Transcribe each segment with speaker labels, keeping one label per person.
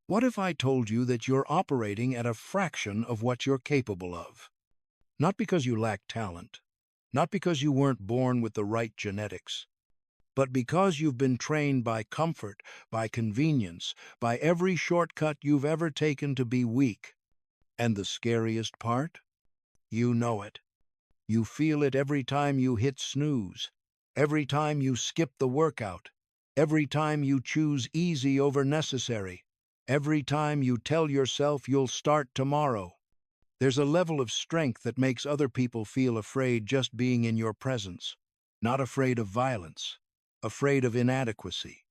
Speaker 1: What if I told you that you're operating at a fraction of what you're capable of? Not because you lack talent, not because you weren't born with the right genetics, but because you've been trained by comfort, by convenience, by every shortcut you've ever taken to be weak. And the scariest part? You know it. You feel it every time you hit snooze, every time you skip the workout, every time you choose easy over necessary, every time you tell yourself you'll start tomorrow. There's a level of strength that makes other people feel afraid just being in your presence, not afraid of violence, afraid of inadequacy,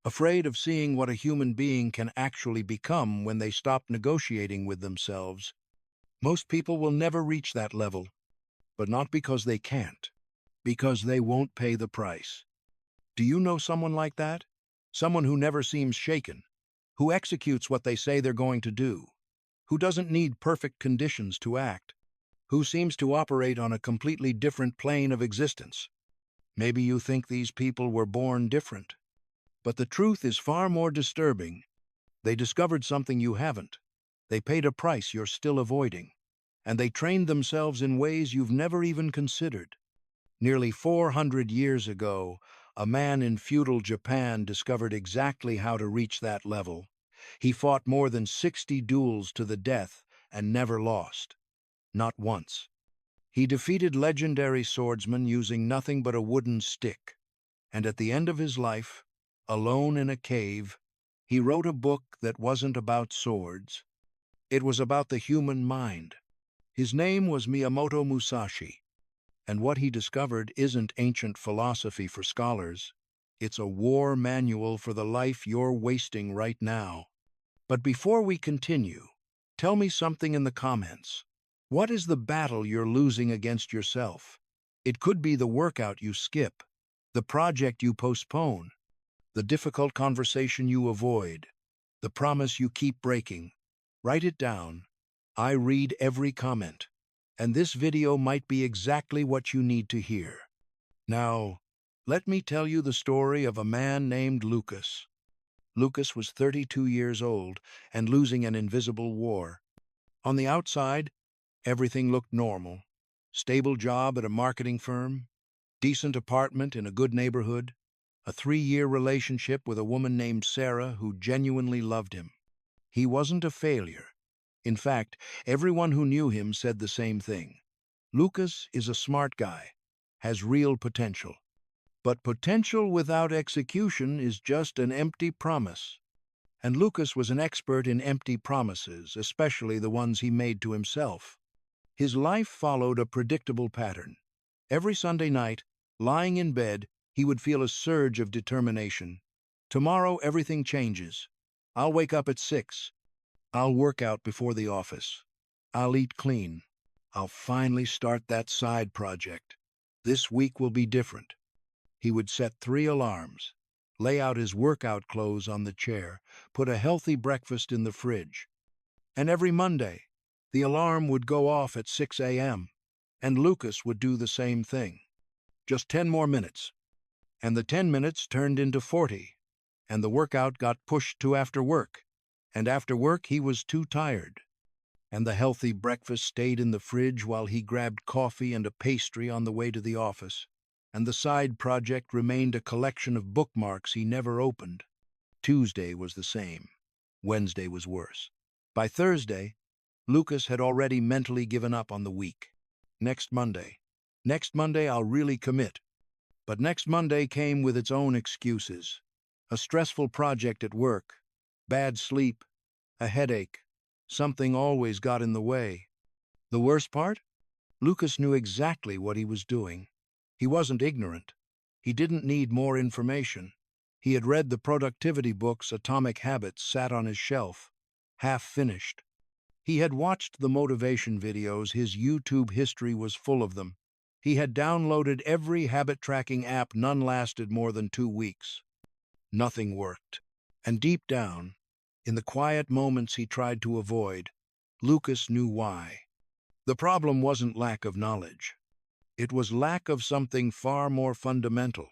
Speaker 1: afraid of seeing what a human being can actually become when they stop negotiating with themselves. Most people will never reach that level, but not because they can't, because they won't pay the price. Do you know someone like that? Someone who never seems shaken, who executes what they say they're going to do, who doesn't need perfect conditions to act, who seems to operate on a completely different plane of existence. Maybe you think these people were born different, but the truth is far more disturbing. They discovered something you haven't. They paid a price you're still avoiding, and they trained themselves in ways you've never even considered. Nearly 400 years ago, a man in feudal Japan discovered exactly how to reach that level. He fought more than 60 duels to the death and never lost. Not once. He defeated legendary swordsmen using nothing but a wooden stick. And at the end of his life, alone in a cave, he wrote a book that wasn't about swords. It was about the human mind. His name was Miyamoto Musashi. And what he discovered isn't ancient philosophy for scholars. It's a war manual for the life you're wasting right now. But before we continue, tell me something in the comments. What is the battle you're losing against yourself? It could be the workout you skip, the project you postpone, the difficult conversation you avoid, the promise you keep breaking. Write it down. I read every comment, and this video might be exactly what you need to hear. Now, let me tell you the story of a man named Lucas. Lucas was 32 years old and losing an invisible war. On the outside, everything looked normal. Stable job at a marketing firm, decent apartment in a good neighborhood, a 3-year relationship with a woman named Sarah who genuinely loved him. He wasn't a failure. In fact, everyone who knew him said the same thing. Lucas is a smart guy, has real potential. But potential without execution is just an empty promise. And Lucas was an expert in empty promises, especially the ones he made to himself. His life followed a predictable pattern. Every Sunday night, lying in bed, he would feel a surge of determination. Tomorrow everything changes. I'll wake up at 6. I'll work out before the office. I'll eat clean. I'll finally start that side project. This week will be different. He would set 3 alarms, lay out his workout clothes on the chair, put a healthy breakfast in the fridge. And every Monday, the alarm would go off at 6 a.m., and Lucas would do the same thing. Just 10 more minutes. And the 10 minutes turned into 40, and the workout got pushed to after work. And after work, he was too tired. And the healthy breakfast stayed in the fridge while he grabbed coffee and a pastry on the way to the office. And the side project remained a collection of bookmarks he never opened. Tuesday was the same. Wednesday was worse. By Thursday, Lucas had already mentally given up on the week. Next Monday I'll really commit. But next Monday came with its own excuses. A stressful project at work, bad sleep, a headache. Something always got in the way. The worst part? Lucas knew exactly what he was doing. He wasn't ignorant. He didn't need more information. He had read the productivity books Atomic Habits sat on his shelf, half finished. He had watched the motivation videos, his YouTube history was full of them. He had downloaded every habit-tracking app, none lasted more than 2 weeks. Nothing worked. And deep down, in the quiet moments he tried to avoid, Lucas knew why. The problem wasn't lack of knowledge. It was lack of something far more fundamental.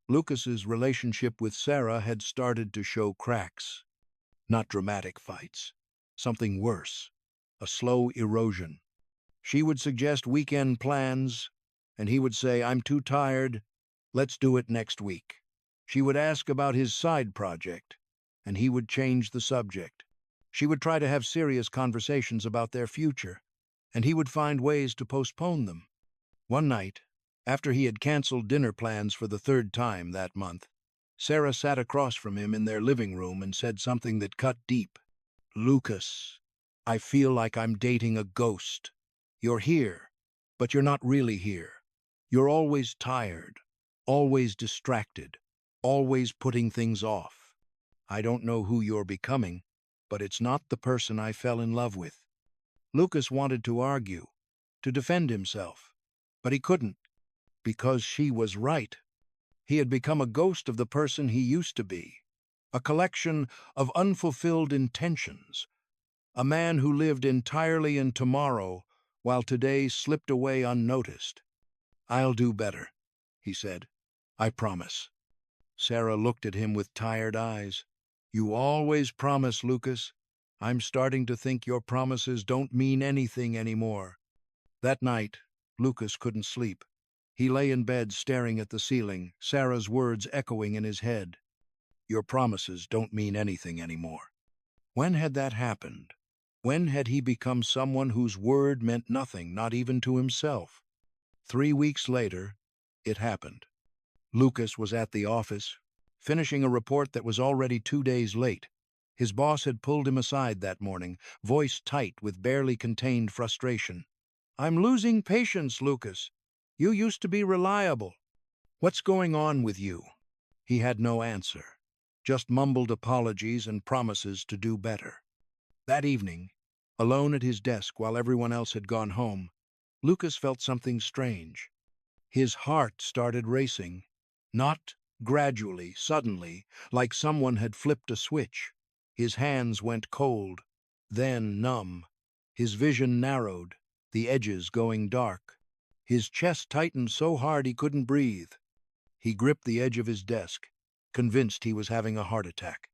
Speaker 1: Lucas's relationship with Sarah had started to show cracks. Not dramatic fights. Something worse. A slow erosion. She would suggest weekend plans, and he would say, "I'm too tired. Let's do it next week." She would ask about his side project, and he would change the subject. She would try to have serious conversations about their future, and he would find ways to postpone them. One night, after he had canceled dinner plans for the third time that month, Sarah sat across from him in their living room and said something that cut deep. "Lucas, I feel like I'm dating a ghost. You're here, but you're not really here. You're always tired, always distracted, always putting things off. I don't know who you're becoming, but it's not the person I fell in love with." Lucas wanted to argue, to defend himself, but he couldn't, because she was right. He had become a ghost of the person he used to be, a collection of unfulfilled intentions, a man who lived entirely in tomorrow while today slipped away unnoticed. "I'll do better," he said. "I promise." Sarah looked at him with tired eyes. "You always promise, Lucas. I'm starting to think your promises don't mean anything anymore." That night, Lucas couldn't sleep. He lay in bed staring at the ceiling, Sarah's words echoing in his head. "Your promises don't mean anything anymore." When had that happened? When had he become someone whose word meant nothing, not even to himself? 3 weeks later, it happened. Lucas was at the office, finishing a report that was already 2 days late. His boss had pulled him aside that morning, voice tight with barely contained frustration. "I'm losing patience, Lucas. You used to be reliable. What's going on with you?" He had no answer, just mumbled apologies and promises to do better. That evening, alone at his desk while everyone else had gone home, Lucas felt something strange. His heart started racing, not gradually, suddenly, like someone had flipped a switch. His hands went cold, then numb. His vision narrowed, the edges going dark. His chest tightened so hard he couldn't breathe. He gripped the edge of his desk, convinced he was having a heart attack.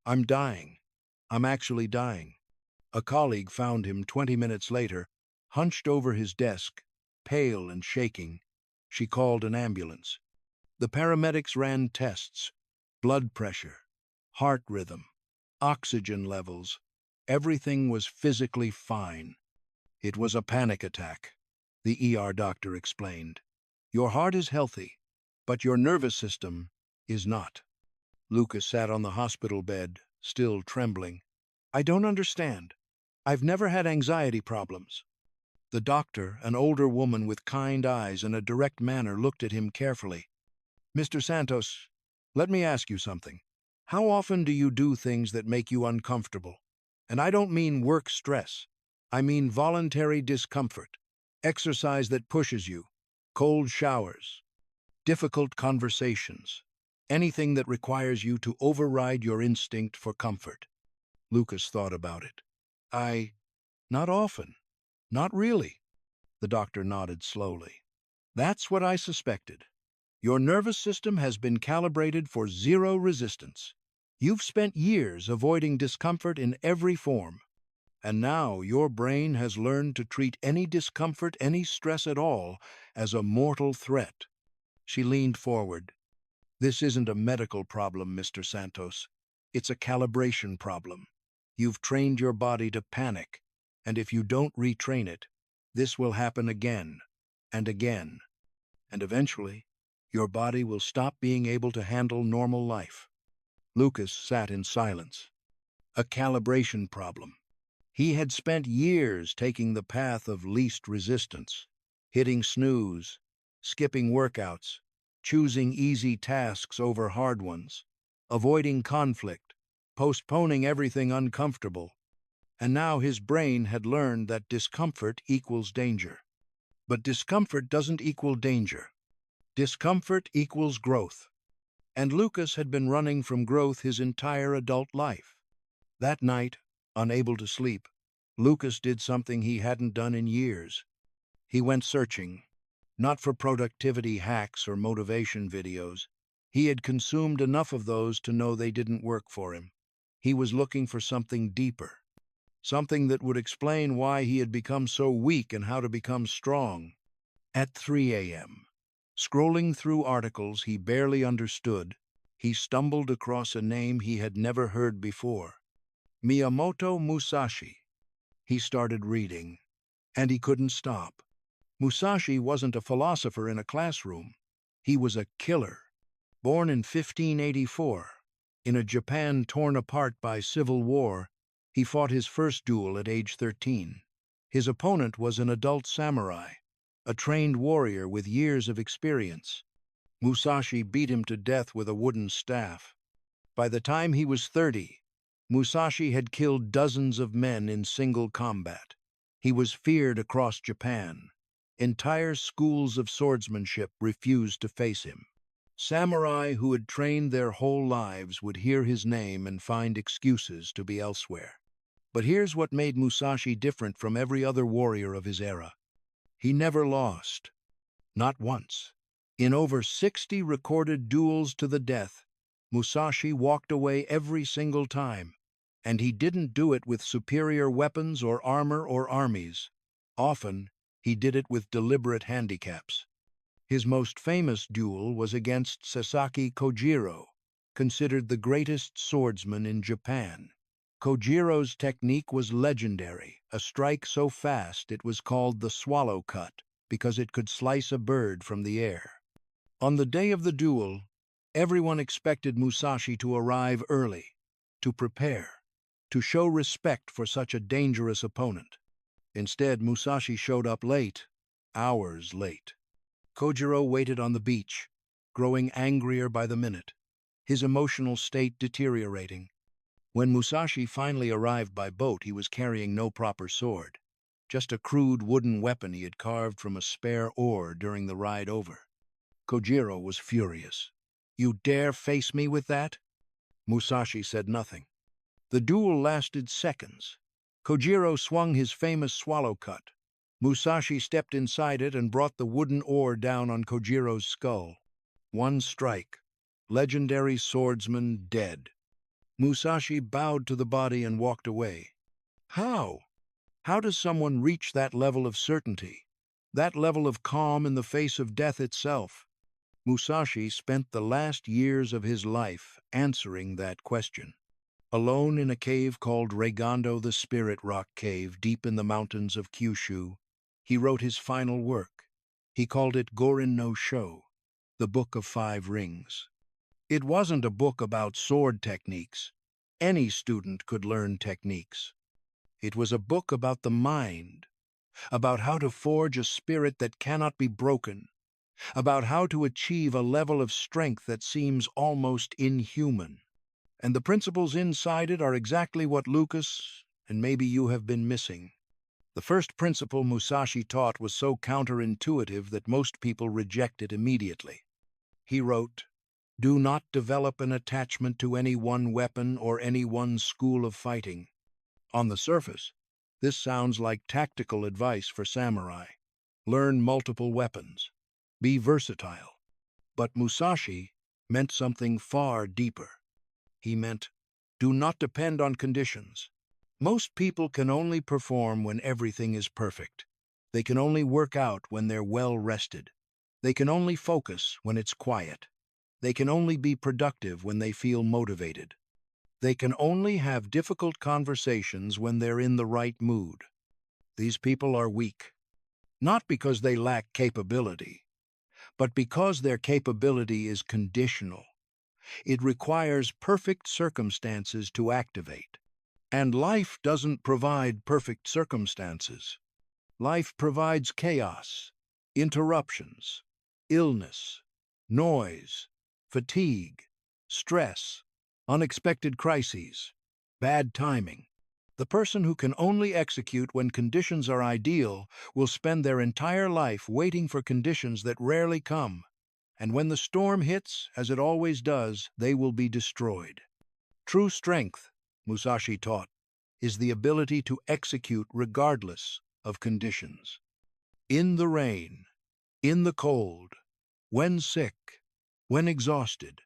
Speaker 1: "I'm dying. I'm actually dying." A colleague found him 20 minutes later, hunched over his desk, pale and shaking. She called an ambulance. The paramedics ran tests: blood pressure, heart rhythm, oxygen levels. Everything was physically fine. "It was a panic attack," the ER doctor explained. "Your heart is healthy, but your nervous system is not." Lucas sat on the hospital bed, still trembling. "I don't understand. I've never had anxiety problems." The doctor, an older woman with kind eyes and a direct manner, looked at him carefully. "Mr. Santos, let me ask you something. How often do you do things that make you uncomfortable? And I don't mean work stress. I mean voluntary discomfort, exercise that pushes you, cold showers, difficult conversations, anything that requires you to override your instinct for comfort." Lucas thought about it. Not often. Not really." The doctor nodded slowly. "That's what I suspected. Your nervous system has been calibrated for zero resistance. You've spent years avoiding discomfort in every form, and now your brain has learned to treat any discomfort, any stress at all, as a mortal threat." She leaned forward. "This isn't a medical problem, Mr. Santos. It's a calibration problem. You've trained your body to panic, and if you don't retrain it, this will happen again and again, and eventually your body will stop being able to handle normal life." Lucas sat in silence. A calibration problem. He had spent years taking the path of least resistance, hitting snooze, skipping workouts, choosing easy tasks over hard ones, avoiding conflict, postponing everything uncomfortable. And now his brain had learned that discomfort equals danger. But discomfort doesn't equal danger. Discomfort equals growth. And Lucas had been running from growth his entire adult life. That night, unable to sleep, Lucas did something he hadn't done in years. He went searching, not for productivity hacks or motivation videos. He had consumed enough of those to know they didn't work for him. He was looking for something deeper, something that would explain why he had become so weak and how to become strong. At 3 a.m., scrolling through articles he barely understood, he stumbled across a name he had never heard before. Miyamoto Musashi. He started reading, and he couldn't stop. Musashi wasn't a philosopher in a classroom. He was a killer. Born in 1584, in a Japan torn apart by civil war, he fought his first duel at age 13. His opponent was an adult samurai, a trained warrior with years of experience. Musashi beat him to death with a wooden staff. By the time he was 30, Musashi had killed dozens of men in single combat. He was feared across Japan. Entire schools of swordsmanship refused to face him. Samurai who had trained their whole lives would hear his name and find excuses to be elsewhere. But here's what made Musashi different from every other warrior of his era. He never lost. Not once. In over 60 recorded duels to the death, Musashi walked away every single time, and he didn't do it with superior weapons or armor or armies. Often, he did it with deliberate handicaps. His most famous duel was against Sasaki Kojiro, considered the greatest swordsman in Japan. Kojiro's technique was legendary, a strike so fast it was called the swallow cut because it could slice a bird from the air. On the day of the duel, everyone expected Musashi to arrive early, to prepare, to show respect for such a dangerous opponent. Instead, Musashi showed up late, hours late. Kojiro waited on the beach, growing angrier by the minute, his emotional state deteriorating. When Musashi finally arrived by boat, he was carrying no proper sword, just a crude wooden weapon he had carved from a spare oar during the ride over. Kojiro was furious. "You dare face me with that?" Musashi said nothing. The duel lasted seconds. Kojiro swung his famous swallow cut. Musashi stepped inside it and brought the wooden oar down on Kojiro's skull. One strike. Legendary swordsman dead. Musashi bowed to the body and walked away. How? How does someone reach that level of certainty? That level of calm in the face of death itself? Musashi spent the last years of his life answering that question. Alone in a cave called Regondo the Spirit Rock Cave deep in the mountains of Kyushu, he wrote his final work. He called it Gorin no Sho, the Book of Five Rings. It wasn't a book about sword techniques. Any student could learn techniques. It was a book about the mind, about how to forge a spirit that cannot be broken, about how to achieve a level of strength that seems almost inhuman. And the principles inside it are exactly what Lucas and maybe you have been missing. The first principle Musashi taught was so counterintuitive that most people reject it immediately. He wrote, "Do not develop an attachment to any one weapon or any one school of fighting." On the surface, this sounds like tactical advice for samurai. Learn multiple weapons. Be versatile. But Musashi meant something far deeper. He meant, do not depend on conditions. Most people can only perform when everything is perfect. They can only work out when they're well rested. They can only focus when it's quiet. They can only be productive when they feel motivated. They can only have difficult conversations when they're in the right mood. These people are weak, not because they lack capability, but because their capability is conditional. It requires perfect circumstances to activate. And life doesn't provide perfect circumstances. Life provides chaos, interruptions, illness, noise, fatigue, stress, unexpected crises, bad timing. The person who can only execute when conditions are ideal will spend their entire life waiting for conditions that rarely come. And when the storm hits, as it always does, they will be destroyed. True strength, Musashi taught, is the ability to execute regardless of conditions. In the rain, in the cold, when sick, when exhausted,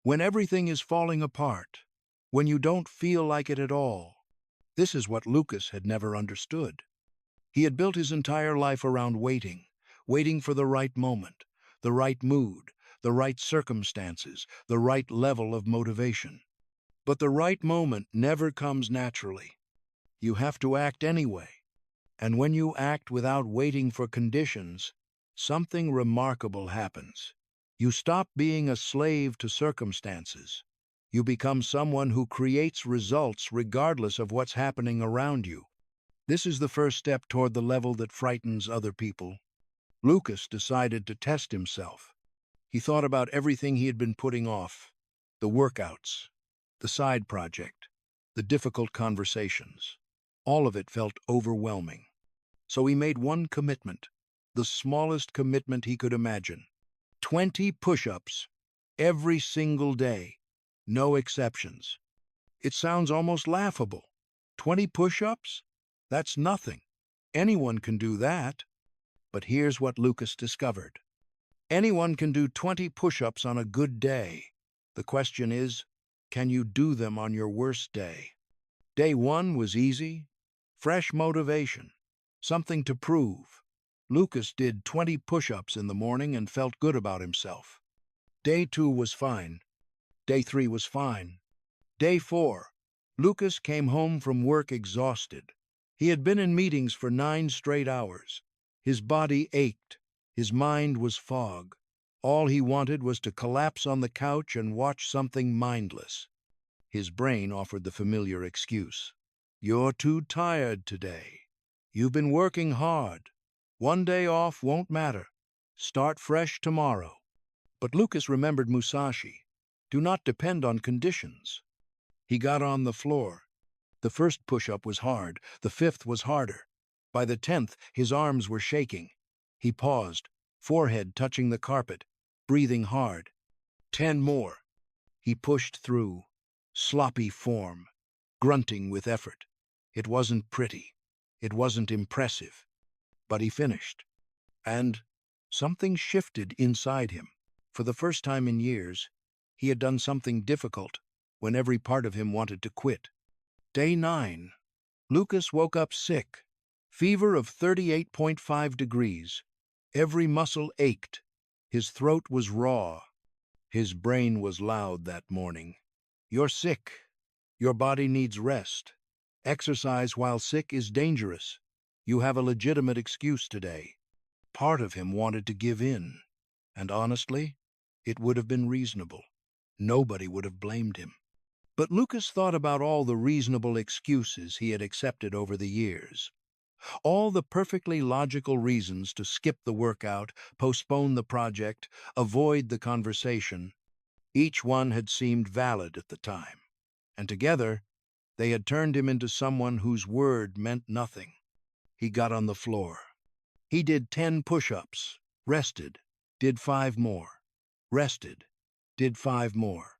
Speaker 1: when everything is falling apart, when you don't feel like it at all. This is what Lucas had never understood. He had built his entire life around waiting, waiting for the right moment, the right mood, the right circumstances, the right level of motivation. But the right moment never comes naturally. You have to act anyway. And when you act without waiting for conditions, something remarkable happens. You stop being a slave to circumstances. You become someone who creates results regardless of what's happening around you. This is the first step toward the level that frightens other people. Lucas decided to test himself. He thought about everything he had been putting off: the workouts, the side project, the difficult conversations. All of it felt overwhelming. So he made one commitment, the smallest commitment he could imagine: 20 push-ups, every single day, no exceptions. It sounds almost laughable. 20 push-ups? That's nothing. Anyone can do that. But here's what Lucas discovered. Anyone can do 20 push-ups on a good day. The question is, can you do them on your worst day? Day 1 was easy, fresh motivation, something to prove. Lucas did 20 push-ups in the morning and felt good about himself. Day 2 was fine. Day 3 was fine. Day 4, Lucas came home from work exhausted. He had been in meetings for 9 straight hours. His body ached. His mind was fog. All he wanted was to collapse on the couch and watch something mindless. His brain offered the familiar excuse. You're too tired today. You've been working hard. One day off won't matter. Start fresh tomorrow. But Lucas remembered Musashi. Do not depend on conditions. He got on the floor. The first push-up was hard. The 5th was harder. By the 10th, his arms were shaking. He paused, forehead touching the carpet, breathing hard. 10 more. He pushed through. Sloppy form, grunting with effort. It wasn't pretty. It wasn't impressive. But he finished. And something shifted inside him. For the first time in years, he had done something difficult when every part of him wanted to quit. Day 9. Lucas woke up sick. Fever of 38.5 degrees. Every muscle ached. His throat was raw. His brain was loud that morning. You're sick. Your body needs rest. Exercise while sick is dangerous. You have a legitimate excuse today. Part of him wanted to give in. And honestly, it would have been reasonable. Nobody would have blamed him. But Lucas thought about all the reasonable excuses he had accepted over the years. All the perfectly logical reasons to skip the workout, postpone the project, avoid the conversation. Each one had seemed valid at the time. And together, they had turned him into someone whose word meant nothing. He got on the floor. He did 10 push-ups, rested, did 5 more, rested, did 5 more.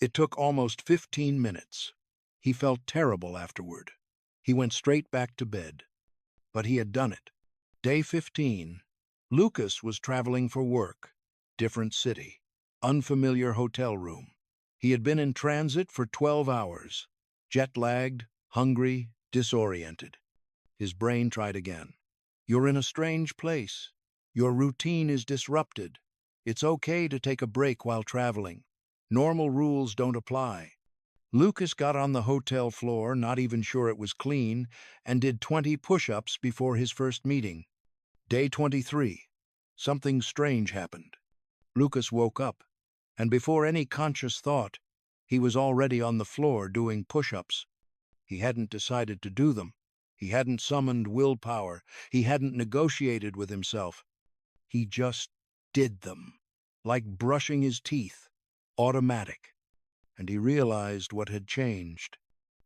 Speaker 1: It took almost 15 minutes. He felt terrible afterward. He went straight back to bed. But he had done it. Day 15. Lucas was traveling for work. Different city. Unfamiliar hotel room. He had been in transit for 12 hours. Jet-lagged, hungry, disoriented. His brain tried again. You're in a strange place. Your routine is disrupted. It's okay to take a break while traveling. Normal rules don't apply. Lucas got on the hotel floor, not even sure it was clean, and did 20 push-ups before his first meeting. Day 23. Something strange happened. Lucas woke up, and before any conscious thought, he was already on the floor doing push-ups. He hadn't decided to do them. He hadn't summoned willpower. He hadn't negotiated with himself. He just did them, like brushing his teeth, automatic. And he realized what had changed.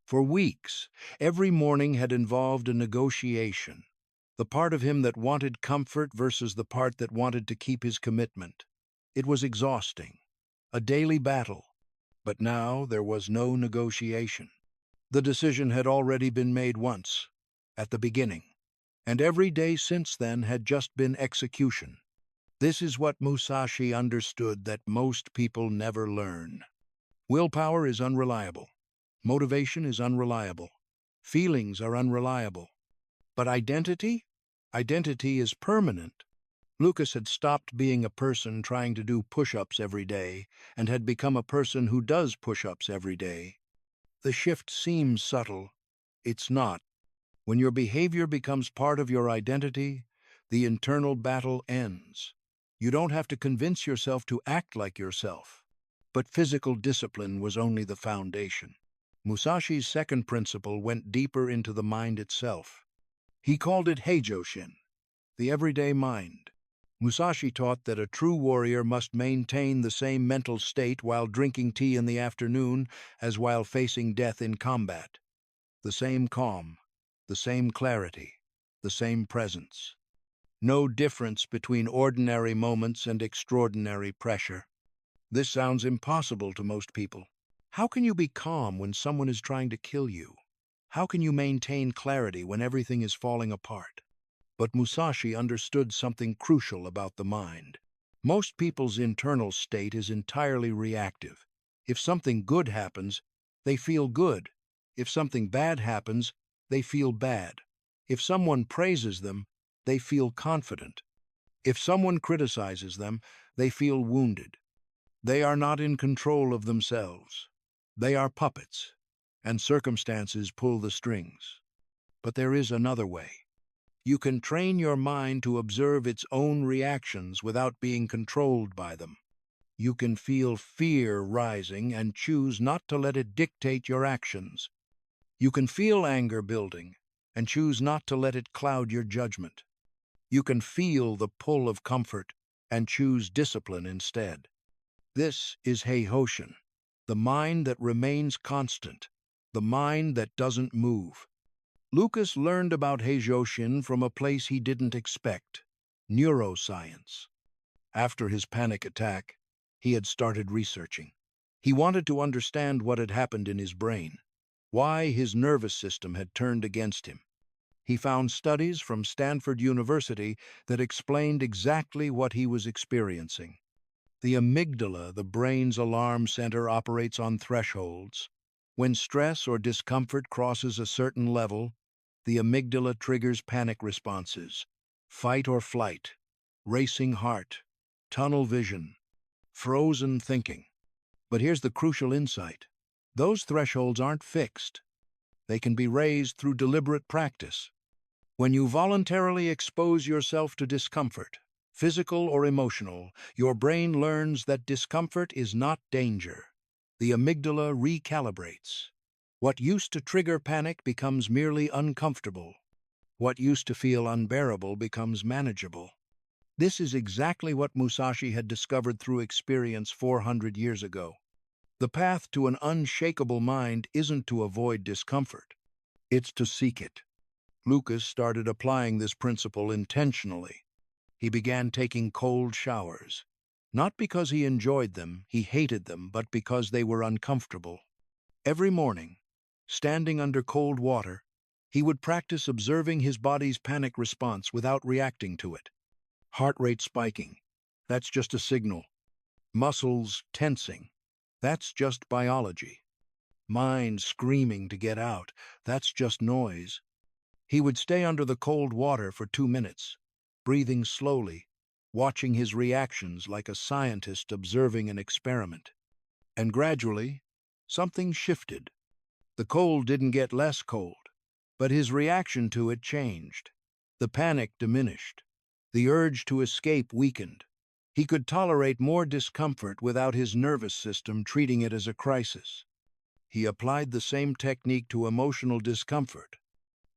Speaker 1: For weeks, every morning had involved a negotiation. The part of him that wanted comfort versus the part that wanted to keep his commitment. It was exhausting, a daily battle. But now there was no negotiation. The decision had already been made once, at the beginning, and every day since then had just been execution. This is what Musashi understood that most people never learn. Willpower is unreliable. Motivation is unreliable. Feelings are unreliable. But identity? Identity is permanent. Lucas had stopped being a person trying to do push-ups every day and had become a person who does push-ups every day. The shift seems subtle. It's not. When your behavior becomes part of your identity, the internal battle ends. You don't have to convince yourself to act like yourself. But physical discipline was only the foundation. Musashi's second principle went deeper into the mind itself. He called it Heijoshin, the everyday mind. Musashi taught that a true warrior must maintain the same mental state while drinking tea in the afternoon as while facing death in combat. The same calm, the same clarity, the same presence. No difference between ordinary moments and extraordinary pressure. This sounds impossible to most people. How can you be calm when someone is trying to kill you? How can you maintain clarity when everything is falling apart? But Musashi understood something crucial about the mind. Most people's internal state is entirely reactive. If something good happens, they feel good. If something bad happens, they feel bad. If someone praises them, they feel confident. If someone criticizes them, they feel wounded. They are not in control of themselves. They are puppets, and circumstances pull the strings. But there is another way. You can train your mind to observe its own reactions without being controlled by them. You can feel fear rising and choose not to let it dictate your actions. You can feel anger building and choose not to let it cloud your judgment. You can feel the pull of comfort and choose discipline instead. This is Heihoshin, the mind that remains constant, the mind that doesn't move. Lucas learned about Heijoshin from a place he didn't expect, neuroscience. After his panic attack, he had started researching. He wanted to understand what had happened in his brain, why his nervous system had turned against him. He found studies from Stanford University that explained exactly what he was experiencing. The amygdala, the brain's alarm center, operates on thresholds. When stress or discomfort crosses a certain level, the amygdala triggers panic responses, fight or flight, racing heart, tunnel vision, frozen thinking. But here's the crucial insight. Those thresholds aren't fixed. They can be raised through deliberate practice. When you voluntarily expose yourself to discomfort, physical or emotional, your brain learns that discomfort is not danger. The amygdala recalibrates. What used to trigger panic becomes merely uncomfortable. What used to feel unbearable becomes manageable. This is exactly what Musashi had discovered through experience 400 years ago. The path to an unshakable mind isn't to avoid discomfort. It's to seek it. Lucas started applying this principle intentionally. He began taking cold showers. Not because he enjoyed them, he hated them, but because they were uncomfortable. Every morning, standing under cold water, he would practice observing his body's panic response without reacting to it. Heart rate spiking. That's just a signal. Muscles tensing. That's just biology. Mind screaming to get out. That's just noise. He would stay under the cold water for 2 minutes, breathing slowly, watching his reactions like a scientist observing an experiment. And gradually, something shifted. The cold didn't get less cold, but his reaction to it changed. The panic diminished. The urge to escape weakened. He could tolerate more discomfort without his nervous system treating it as a crisis. He applied the same technique to emotional discomfort.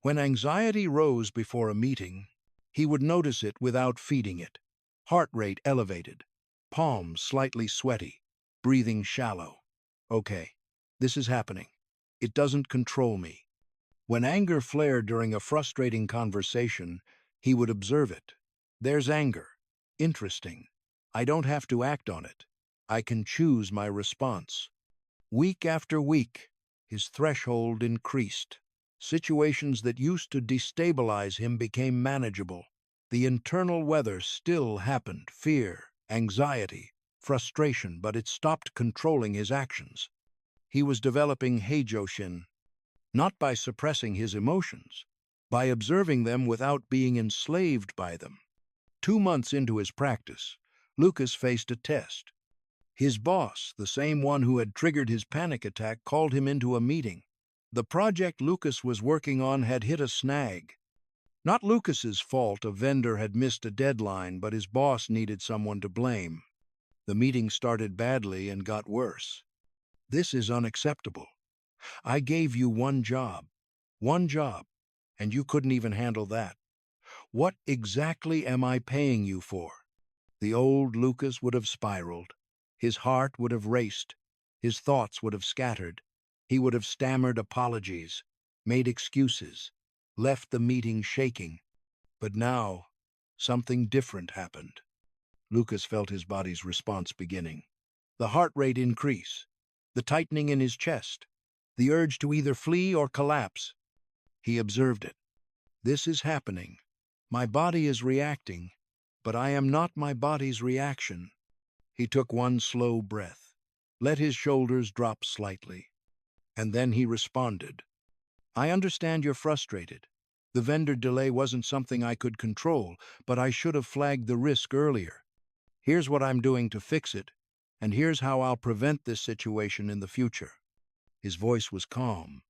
Speaker 1: When anxiety rose before a meeting, he would notice it without feeding it. Heart rate elevated, palms slightly sweaty, breathing shallow. Okay, this is happening. It doesn't control me. When anger flared during a frustrating conversation, he would observe it. There's anger. Interesting. I don't have to act on it. I can choose my response. Week after week, his threshold increased. Situations that used to destabilize him became manageable. The internal weather still happened, fear, anxiety, frustration, but it stopped controlling his actions. He was developing heijoshin, not by suppressing his emotions, by observing them without being enslaved by them. 2 months into his practice, Lucas faced a test. His boss, the same one who had triggered his panic attack, called him into a meeting. The project Lucas was working on had hit a snag. Not Lucas's fault, a vendor had missed a deadline, but his boss needed someone to blame. The meeting started badly and got worse. "This is unacceptable. I gave you one job, and you couldn't even handle that. What exactly am I paying you for?" The old Lucas would have spiraled. His heart would have raced. His thoughts would have scattered. He would have stammered apologies, made excuses, left the meeting shaking. But now, something different happened. Lucas felt his body's response beginning. The heart rate increase, the tightening in his chest, the urge to either flee or collapse. He observed it. This is happening. My body is reacting, but I am not my body's reaction. He took one slow breath, let his shoulders drop slightly, and then he responded. "I understand you're frustrated. The vendor delay wasn't something I could control, but I should have flagged the risk earlier. Here's what I'm doing to fix it, and here's how I'll prevent this situation in the future." His voice was calm,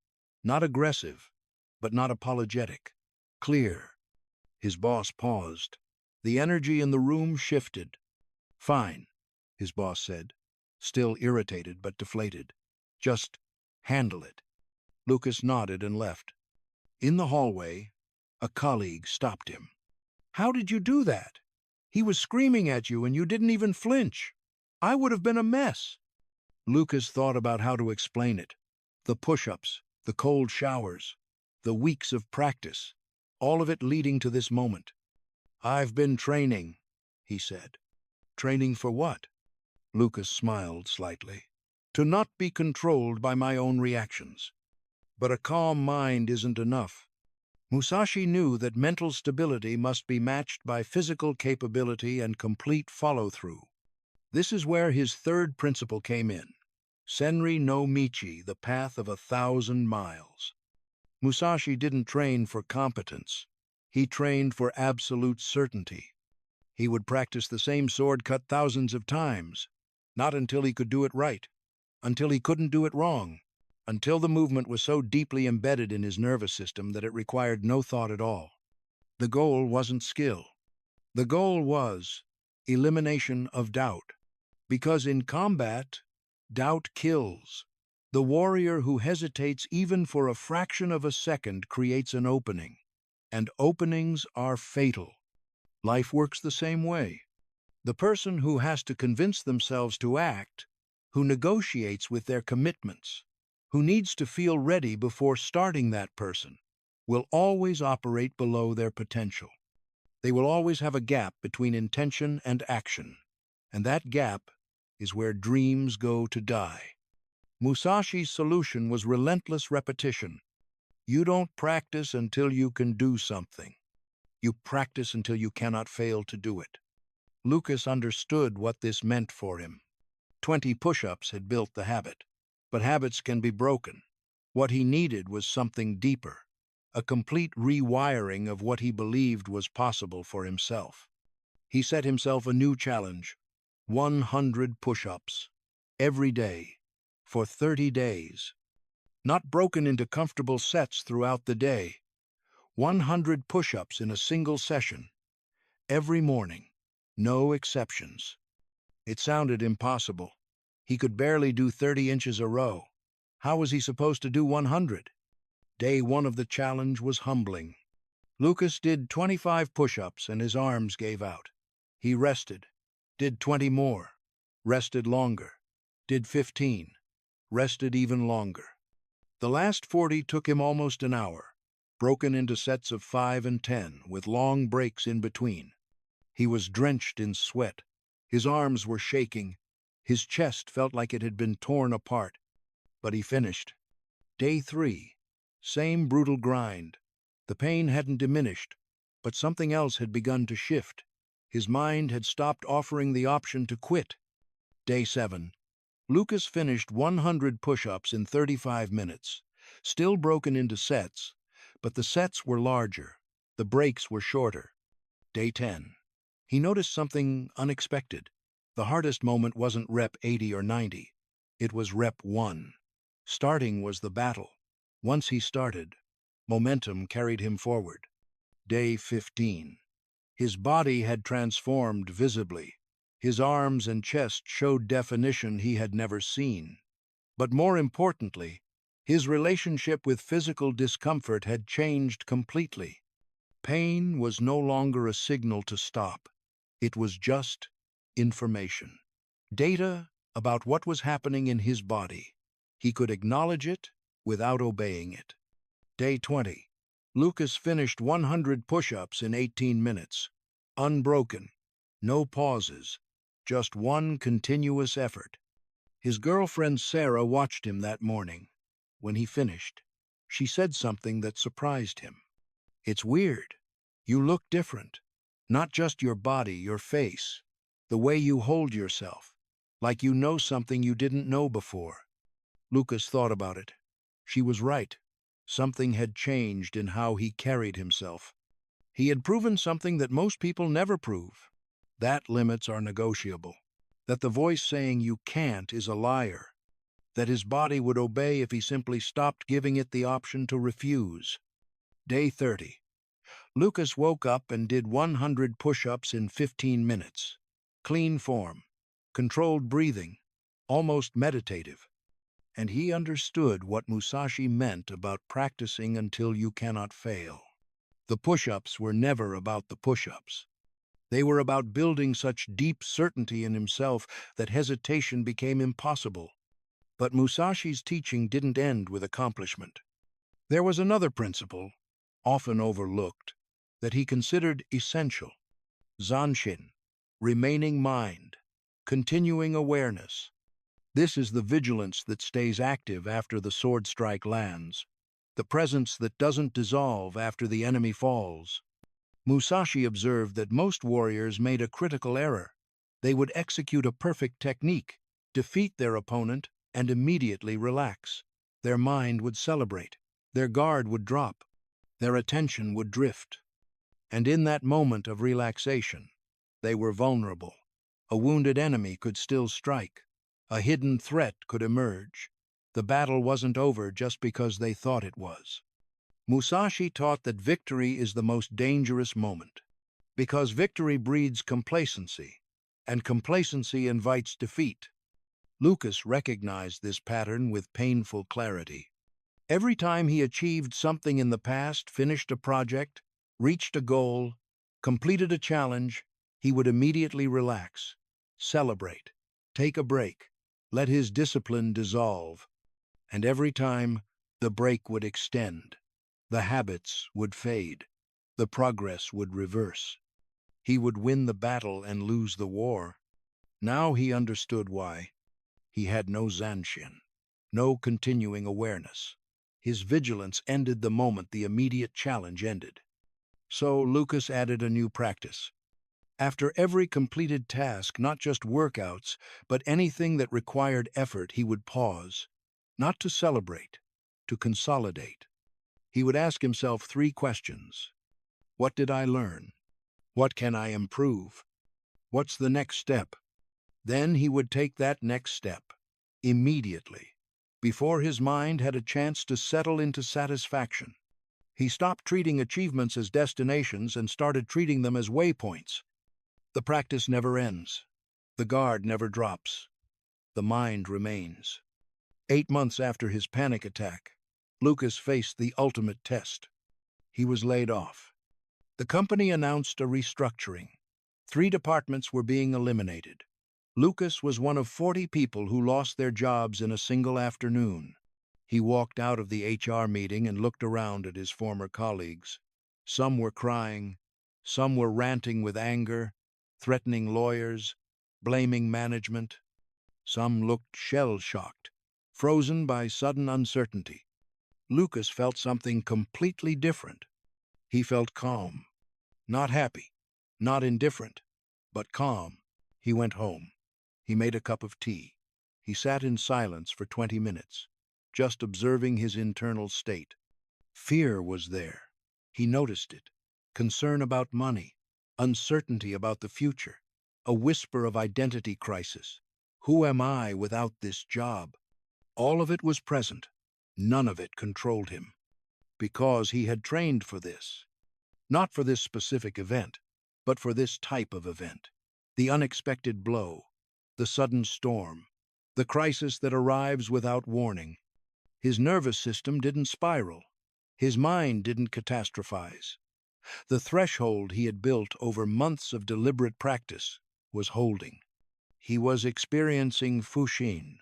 Speaker 1: not aggressive, but not apologetic, clear. His boss paused. The energy in the room shifted. "Fine," his boss said, still irritated but deflated. "Just handle it." Lucas nodded and left. In the hallway, a colleague stopped him. "How did you do that? He was screaming at you and you didn't even flinch. I would have been a mess." Lucas thought about how to explain it. The push-ups, the cold showers, the weeks of practice, all of it leading to this moment. "I've been training," he said. "Training for what?" Lucas smiled slightly. "To not be controlled by my own reactions. But a calm mind isn't enough. Musashi knew that mental stability must be matched by physical capability and complete follow-through. This is where his third principle came in. Senri no Michi, the path of 1,000 miles. Musashi didn't train for competence. He trained for absolute certainty. He would practice the same sword cut thousands of times, not until he could do it right, until he couldn't do it wrong, until the movement was so deeply embedded in his nervous system that it required no thought at all. The goal wasn't skill. The goal was elimination of doubt. Because in combat, doubt kills. The warrior who hesitates even for a fraction of a second creates an opening, and openings are fatal. Life works the same way. The person who has to convince themselves to act, who negotiates with their commitments, who needs to feel ready before starting that person, will always operate below their potential. They will always have a gap between intention and action, and that gap is where dreams go to die. Musashi's solution was relentless repetition. You don't practice until you can do something. You practice until you cannot fail to do it. Lucas understood what this meant for him. 20 push-ups had built the habit, but habits can be broken. What he needed was something deeper, a complete rewiring of what he believed was possible for himself. He set himself a new challenge: 100 push-ups, every day, for 30 days. Not broken into comfortable sets throughout the day. 100 push-ups in a single session, every morning, no exceptions. It sounded impossible. He could barely do 30 inches a row. How was he supposed to do 100? Day 1 of the challenge was humbling. Lucas did 25 push-ups and his arms gave out. He rested, did 20 more, rested longer, did 15, rested even longer. The last 40 took him almost an hour, broken into sets of 5 and 10, with long breaks in between. He was drenched in sweat. His arms were shaking. His chest felt like it had been torn apart. But he finished. Day 3, same brutal grind. The pain hadn't diminished, but something else had begun to shift. His mind had stopped offering the option to quit. Day 7, Lucas finished 100 push-ups in 35 minutes, still broken into sets, but the sets were larger, the breaks were shorter. Day 10. He noticed something unexpected. The hardest moment wasn't rep 80 or 90. It was rep 1. Starting was the battle. Once he started, momentum carried him forward. Day 15. His body had transformed visibly. His arms and chest showed definition he had never seen. But more importantly, his relationship with physical discomfort had changed completely. Pain was no longer a signal to stop. It was just information. Data about what was happening in his body. He could acknowledge it without obeying it. Day 20. Lucas finished 100 push-ups in 18 minutes. Unbroken. No pauses. Just one continuous effort. His girlfriend Sarah watched him that morning. When he finished, she said something that surprised him. "It's weird. You look different. Not just your body, your face. The way you hold yourself. Like you know something you didn't know before." Lucas thought about it. She was right. Something had changed in how he carried himself. He had proven something that most people never prove. That limits are negotiable. That the voice saying you can't is a liar. That his body would obey if he simply stopped giving it the option to refuse. Day 30. Lucas woke up and did 100 push-ups in 15 minutes. Clean form, controlled breathing, almost meditative. And he understood what Musashi meant about practicing until you cannot fail. The push-ups were never about the push-ups. They were about building such deep certainty in himself that hesitation became impossible. But Musashi's teaching didn't end with accomplishment. There was another principle, often overlooked, that he considered essential: zanshin, remaining mind, continuing awareness. This is the vigilance that stays active after the sword strike lands, the presence that doesn't dissolve after the enemy falls. Musashi observed that most warriors made a critical error. They would execute a perfect technique, defeat their opponent, and immediately relax. Their mind would celebrate. Their guard would drop. Their attention would drift. And in that moment of relaxation, they were vulnerable. A wounded enemy could still strike. A hidden threat could emerge. The battle wasn't over just because they thought it was. Musashi taught that victory is the most dangerous moment, because victory breeds complacency, and complacency invites defeat. Lucas recognized this pattern with painful clarity. Every time he achieved something in the past, finished a project, reached a goal, completed a challenge, he would immediately relax, celebrate, take a break, let his discipline dissolve. And every time, the break would extend. The habits would fade. The progress would reverse. He would win the battle and lose the war. Now he understood why. He had no zanshin, no continuing awareness. His vigilance ended the moment the immediate challenge ended. So Lucas added a new practice. After every completed task, not just workouts, but anything that required effort, he would pause, not to celebrate, to consolidate. He would ask himself 3 questions. What did I learn? What can I improve? What's the next step? Then he would take that next step, immediately, before his mind had a chance to settle into satisfaction. He stopped treating achievements as destinations and started treating them as waypoints. The practice never ends. The guard never drops. The mind remains. 8 months after his panic attack, Lucas faced the ultimate test. He was laid off. The company announced a restructuring. 3 departments were being eliminated. Lucas was one of 40 people who lost their jobs in a single afternoon. He walked out of the HR meeting and looked around at his former colleagues. Some were crying. Some were ranting with anger, threatening lawyers, blaming management. Some looked shell-shocked, frozen by sudden uncertainty. Lucas felt something completely different. He felt calm. Not happy, not indifferent, but calm. He went home. He made a cup of tea. He sat in silence for 20 minutes, just observing his internal state. Fear was there. He noticed it. Concern about money, uncertainty about the future, a whisper of identity crisis. Who am I without this job? All of it was present. None of it controlled him. Because he had trained for this. Not for this specific event, but for this type of event. The unexpected blow, the sudden storm, the crisis that arrives without warning. His nervous system didn't spiral. His mind didn't catastrophize. The threshold he had built over months of deliberate practice was holding. He was experiencing Fushin,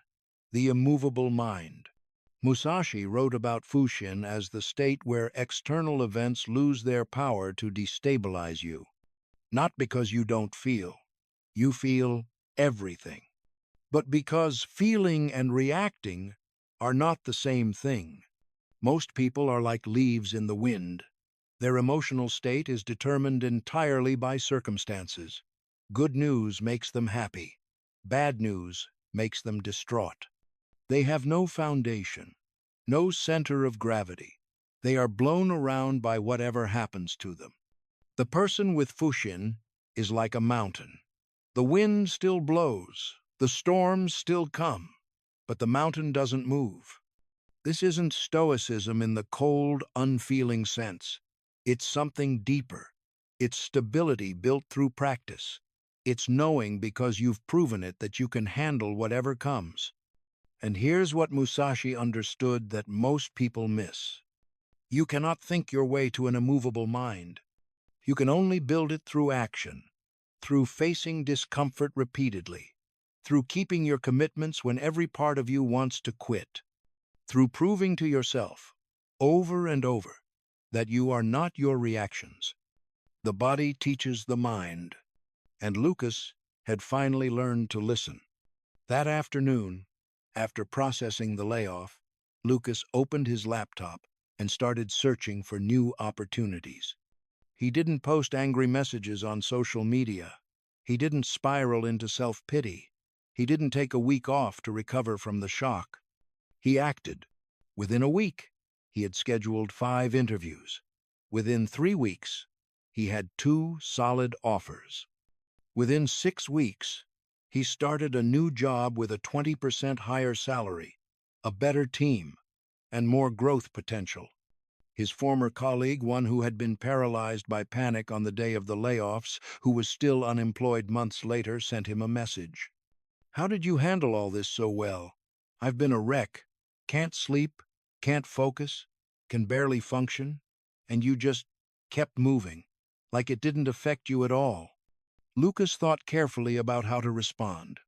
Speaker 1: the immovable mind. Musashi wrote about Fushin as the state where external events lose their power to destabilize you. Not because you don't feel. You feel everything. But because feeling and reacting are not the same thing. Most people are like leaves in the wind. Their emotional state is determined entirely by circumstances. Good news makes them happy. Bad news makes them distraught. They have no foundation, no center of gravity. They are blown around by whatever happens to them. The person with Fushin is like a mountain. The wind still blows, the storms still come, but the mountain doesn't move. This isn't stoicism in the cold, unfeeling sense. It's something deeper. It's stability built through practice. It's knowing because you've proven it that you can handle whatever comes. And here's what Musashi understood that most people miss. You cannot think your way to an immovable mind. You can only build it through action, through facing discomfort repeatedly, through keeping your commitments when every part of you wants to quit, through proving to yourself, over and over, that you are not your reactions. The body teaches the mind, and Lucas had finally learned to listen. That afternoon, after processing the layoff, Lucas opened his laptop and started searching for new opportunities. He didn't post angry messages on social media. He didn't spiral into self-pity. He didn't take a week off to recover from the shock. He acted. Within a week, he had scheduled 5 interviews. Within 3 weeks, he had 2 solid offers. Within 6 weeks, he started a new job with a 20% higher salary, a better team, and more growth potential. His former colleague, one who had been paralyzed by panic on the day of the layoffs, who was still unemployed months later, sent him a message. "How did you handle all this so well? I've been a wreck. Can't sleep, can't focus, can barely function, and you just kept moving, like it didn't affect you at all." Lucas thought carefully about how to respond.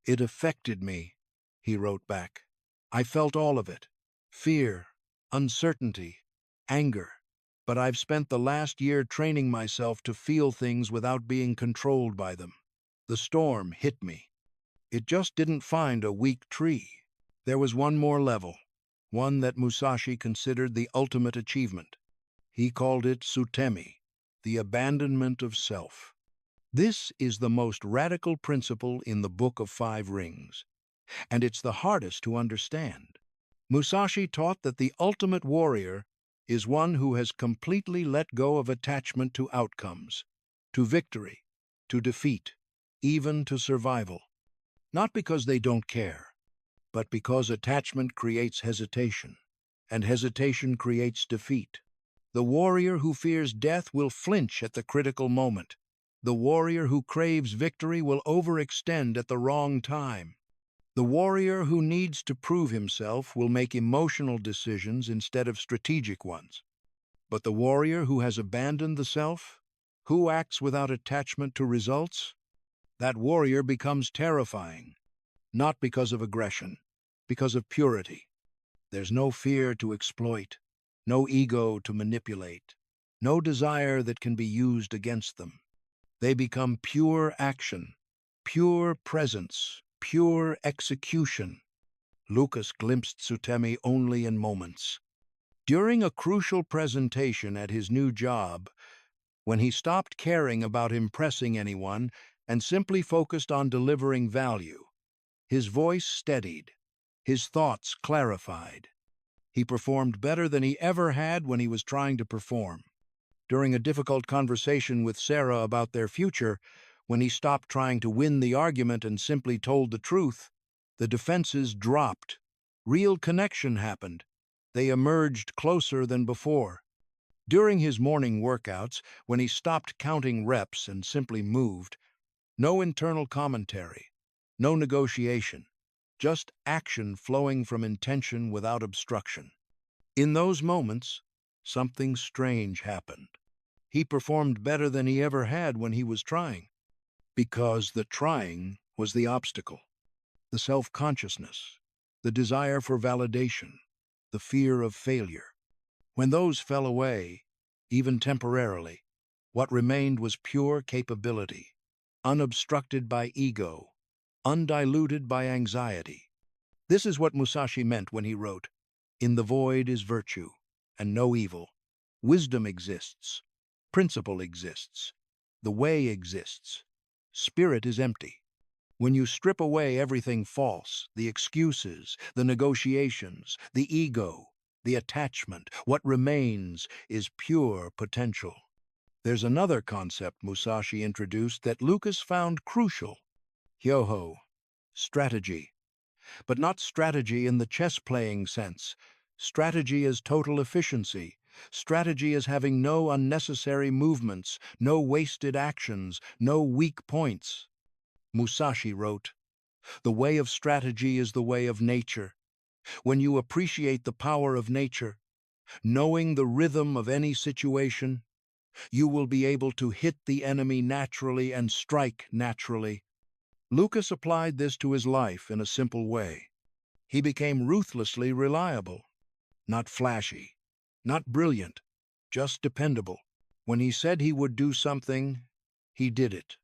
Speaker 1: "It affected me," he wrote back. "I felt all of it. Fear, uncertainty, anger. But I've spent the last year training myself to feel things without being controlled by them. The storm hit me. It just didn't find a weak tree. There was one more level, one that Musashi considered the ultimate achievement. He called it sutemi, the abandonment of self. This is the most radical principle in the Book of 5 Rings, and it's the hardest to understand. Musashi taught that the ultimate warrior is one who has completely let go of attachment to outcomes, to victory, to defeat, even to survival. Not because they don't care, but because attachment creates hesitation, and hesitation creates defeat. The warrior who fears death will flinch at the critical moment. The warrior who craves victory will overextend at the wrong time. The warrior who needs to prove himself will make emotional decisions instead of strategic ones. But the warrior who has abandoned the self, who acts without attachment to results, that warrior becomes terrifying, not because of aggression, because of purity. There's no fear to exploit, no ego to manipulate, no desire that can be used against them. They become pure action, pure presence, pure execution. Lucas glimpsed sutemi only in moments. During a crucial presentation at his new job, when he stopped caring about impressing anyone and simply focused on delivering value, His voice steadied. His thoughts clarified. He performed better than he ever had when he was trying to perform. During a difficult conversation with Sarah about their future, when he stopped trying to win the argument and simply told the truth, the defenses dropped. Real connection happened. They emerged closer than before. During his morning workouts, when he stopped counting reps and simply moved, no internal commentary, no negotiation, just action flowing from intention without obstruction. In those moments, something strange happened. He performed better than he ever had when he was trying, because the trying was the obstacle, the self-consciousness, the desire for validation, the fear of failure. When those fell away, even temporarily, what remained was pure capability, unobstructed by ego, undiluted by anxiety. This is what Musashi meant when he wrote, "In the void is virtue, and no evil. Wisdom exists. Principle exists. The way exists. Spirit is empty." When you strip away everything false, the excuses, the negotiations, the ego, the attachment, what remains is pure potential. There's another concept Musashi introduced that Lucas found crucial. Hyoho, strategy. But not strategy in the chess-playing sense. Strategy as total efficiency. Strategy as having no unnecessary movements, no wasted actions, no weak points. Musashi wrote, "The way of strategy is the way of nature. When you appreciate the power of nature, knowing the rhythm of any situation, you will be able to hit the enemy naturally and strike naturally." Lucas applied this to his life in a simple way. He became ruthlessly reliable. Not flashy, not brilliant, just dependable. When he said he would do something, he did it.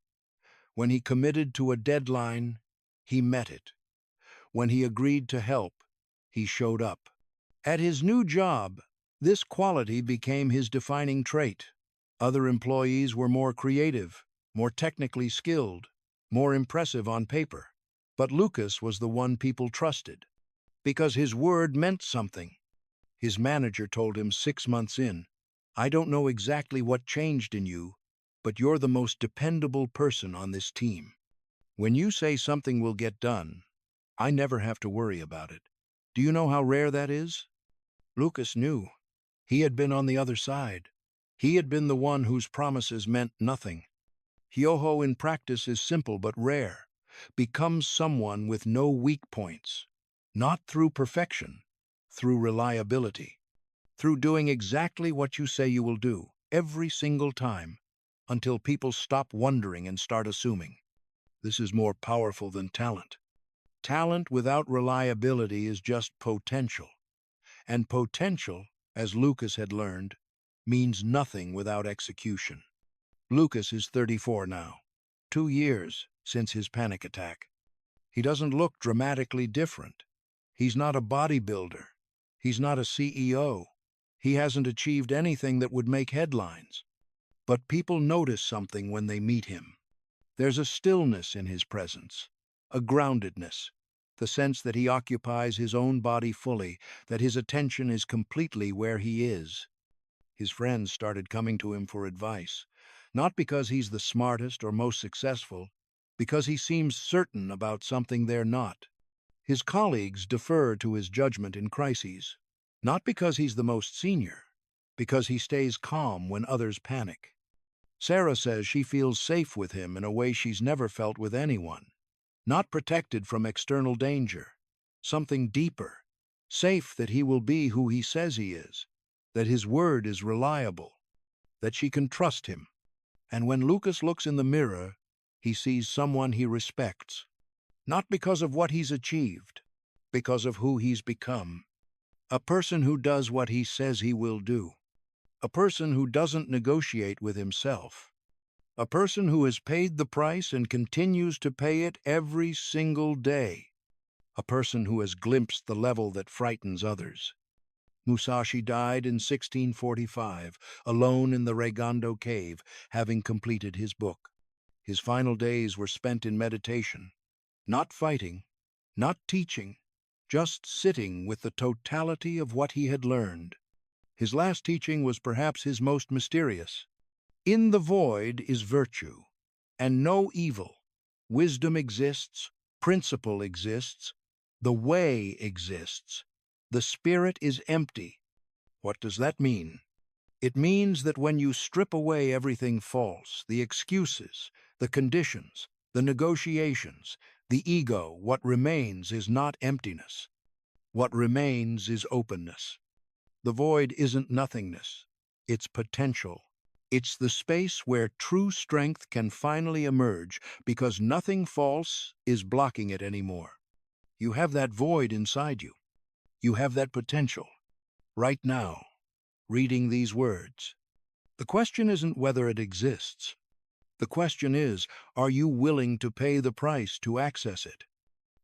Speaker 1: When he committed to a deadline, he met it. When he agreed to help, he showed up. At his new job, this quality became his defining trait. Other employees were more creative, more technically skilled, more impressive on paper. But Lucas was the one people trusted, because his word meant something. His manager told him 6 months in, "I don't know exactly what changed in you, but you're the most dependable person on this team. When you say something will get done, I never have to worry about it." Do you know how rare that is? Lucas knew. He had been on the other side. He had been the one whose promises meant nothing. Hyoho in practice is simple but rare. Become someone with no weak points. Not through perfection, through reliability. Through doing exactly what you say you will do, every single time, until people stop wondering and start assuming. This is more powerful than talent. Talent without reliability is just potential. And potential, as Lucas had learned, means nothing without execution. Lucas is 34 now, 2 years since his panic attack. He doesn't look dramatically different. He's not a bodybuilder. He's not a CEO. He hasn't achieved anything that would make headlines. But people notice something when they meet him. There's a stillness in his presence, a groundedness, the sense that he occupies his own body fully, that his attention is completely where he is. His friends started coming to him for advice, not because he's the smartest or most successful, because he seems certain about something they're not. His colleagues defer to his judgment in crises, not because he's the most senior, because he stays calm when others panic. Sarah says she feels safe with him in a way she's never felt with anyone. Not protected from external danger, something deeper, safe that he will be who he says he is, that his word is reliable, that she can trust him. And when Lucas looks in the mirror, he sees someone he respects, not because of what he's achieved, because of who he's become. A person who does what he says he will do. A person who doesn't negotiate with himself. A person who has paid the price and continues to pay it every single day. A person who has glimpsed the level that frightens others. Musashi died in 1645, alone in the Regondo cave, having completed his book. His final days were spent in meditation, not fighting, not teaching, just sitting with the totality of what he had learned. His last teaching was perhaps his most mysterious. In the void is virtue, and no evil. Wisdom exists, principle exists, the way exists. The spirit is empty. What does that mean? It means that when you strip away everything false, the excuses, the conditions, the negotiations, the ego, what remains is not emptiness. What remains is openness. The void isn't nothingness. It's potential. It's the space where true strength can finally emerge because nothing false is blocking it anymore. You have that void inside you. You have that potential. Right now, reading these words. The question isn't whether it exists. The question is, are you willing to pay the price to access it?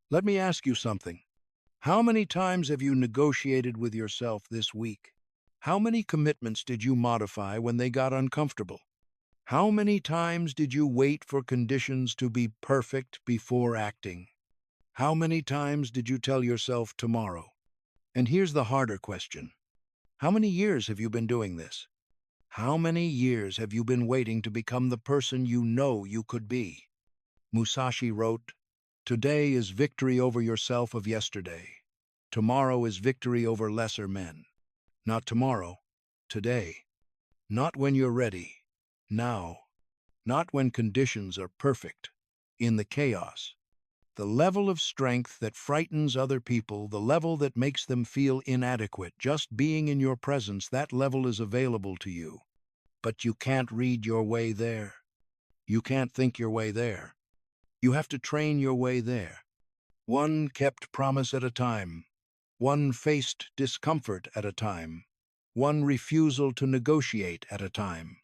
Speaker 1: Let me ask you something. How many times have you negotiated with yourself this week? How many commitments did you modify when they got uncomfortable? How many times did you wait for conditions to be perfect before acting? How many times did you tell yourself tomorrow? And here's the harder question. How many years have you been doing this? How many years have you been waiting to become the person you know you could be? Musashi wrote, "Today is victory over yourself of yesterday. Tomorrow is victory over lesser men. Not tomorrow, today. Not when you're ready, now. Not when conditions are perfect, in the chaos. The level of strength that frightens other people, the level that makes them feel inadequate, just being in your presence, that level is available to you. But you can't read your way there. You can't think your way there. You have to train your way there. One kept promise at a time. One faced discomfort at a time. One refusal to negotiate at a time.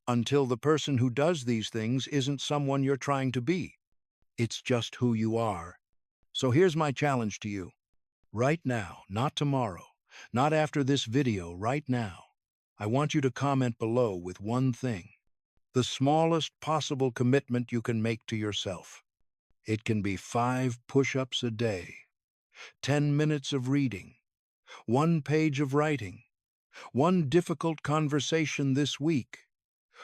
Speaker 1: Until the person who does these things isn't someone you're trying to be. It's just who you are. So here's my challenge to you. Right now, not tomorrow, not after this video, right now, I want you to comment below with one thing. The smallest possible commitment you can make to yourself. It can be 5 push-ups a day, 10 minutes of reading, 1 page of writing, 1 difficult conversation this week,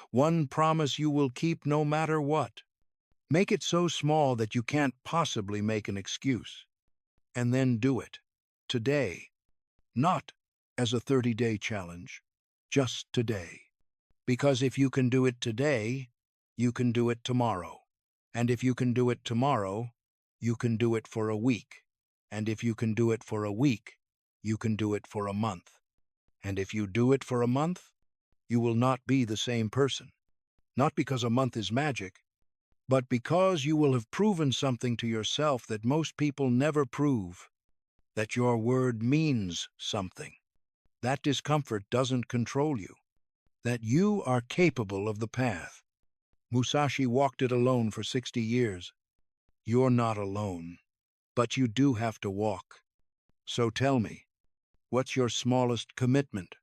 Speaker 1: 1 promise you will keep no matter what. Make it so small that you can't possibly make an excuse. And then do it. Today. Not as a 30-day challenge. Just today. Because if you can do it today, you can do it tomorrow. And if you can do it tomorrow, you can do it for a week. And if you can do it for a week, you can do it for a month. And if you do it for a month, you will not be the same person. Not because a month is magic, but because you will have proven something to yourself that most people never prove, that your word means something. That discomfort doesn't control you, that you are capable of the path. Musashi walked it alone for 60 years. You're not alone, but you do have to walk. So tell me, what's your smallest commitment?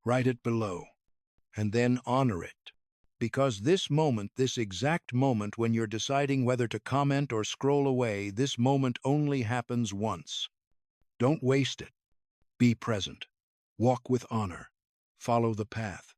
Speaker 1: Write it below, and then honor it. Because this moment, this exact moment when you're deciding whether to comment or scroll away, this moment only happens once. Don't waste it. Be present. Walk with honor. Follow the path.